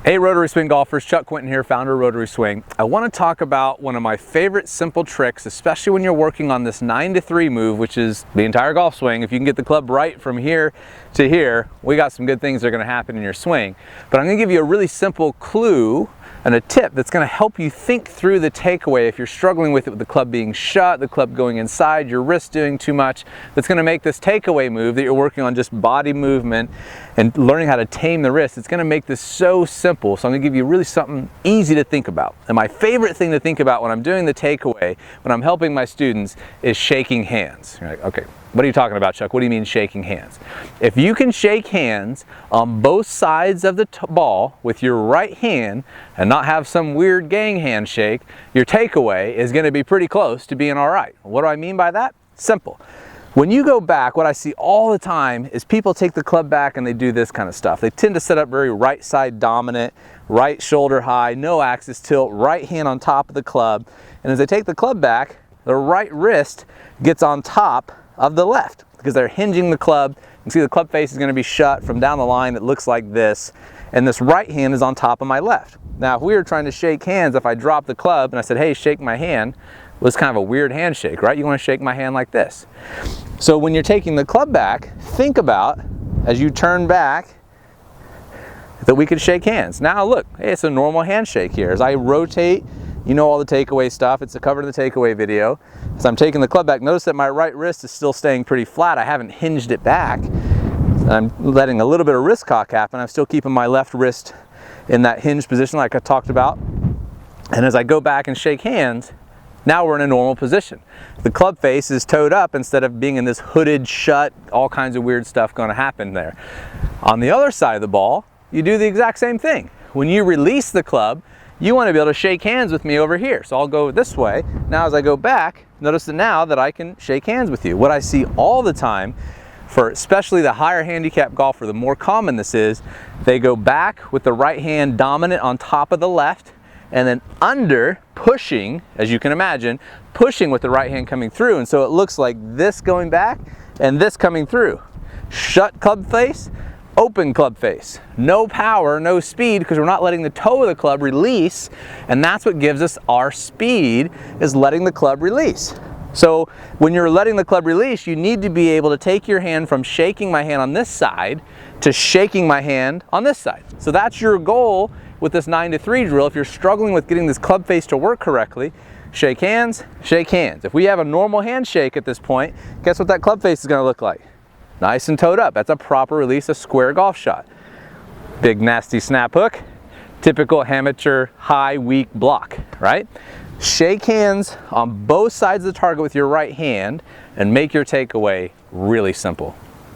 Hey Rotary Swing golfers, Chuck Quinton here, founder of Rotary Swing. I want to talk about one of my favorite simple tricks, especially when you're working on this 9-3 move, which is the entire golf swing. If you can get the club right from here to here, we got some good things that are going to happen in your swing. But I'm going to give you a really simple clue and a tip that's going to help you think through the takeaway if you're struggling with it, with the club being shut, the club going inside, your wrist doing too much. That's going to make this takeaway move that you're working on, just body movement and learning how to tame the wrist. It's going to make this so simple. So I'm going to give you really something easy to think about. And my favorite thing to think about when I'm doing the takeaway, when I'm helping my students, is shaking hands. You're like, okay, what are you talking about, Chuck? What do you mean shaking hands? If you can shake hands on both sides of the ball with your right hand and not have some weird gang handshake, your takeaway is going to be pretty close to being all right. What do I mean by that? Simple. When you go back, what I see all the time is people take the club back and they do this kind of stuff. They tend to set up very right side dominant, right shoulder high, no axis tilt, right hand on top of the club. And as they take the club back, the right wrist gets on top of the left because they're hinging the club. You can see the club face is going to be shut from down the line. It looks like this. And this right hand is on top of my left. Now, if we were trying to shake hands, if I dropped the club and I said, hey, shake my hand, it was kind of a weird handshake, right? You want to shake my hand like this. So when you're taking the club back, think about, as you turn back, that we could shake hands. Now look, hey, it's a normal handshake here. As I rotate, you know all the takeaway stuff. It's covered in the takeaway video. As I'm taking the club back, notice that my right wrist is still staying pretty flat. I haven't hinged it back. I'm letting a little bit of wrist cock happen. I'm still keeping my left wrist in that hinged position like I talked about. And as I go back and shake hands, now we're in a normal position. The club face is toed up instead of being in this hooded, shut, all kinds of weird stuff going to happen there. On the other side of the ball, you do the exact same thing. When you release the club, you want to be able to shake hands with me over here. So I'll go this way. Now as I go back, notice that now that I can shake hands with you. What I see all the time, for especially the higher handicap golfer, the more common this is, they go back with the right hand dominant on top of the left, and then under, pushing, as you can imagine, pushing with the right hand coming through. And so it looks like this going back and this coming through. Shut club face, open club face. No power, no speed, because we're not letting the toe of the club release. And that's what gives us our speed, is letting the club release. So when you're letting the club release, you need to be able to take your hand from shaking my hand on this side to shaking my hand on this side. So that's your goal with this 9-3 drill. If you're struggling with getting this club face to work correctly, shake hands, shake hands. If we have a normal handshake at this point, guess what that club face is going to look like? Nice and toed up. That's a proper release, a square golf shot. Big nasty snap hook, typical amateur high weak block, right? Shake hands on both sides of the target with your right hand and make your takeaway really simple.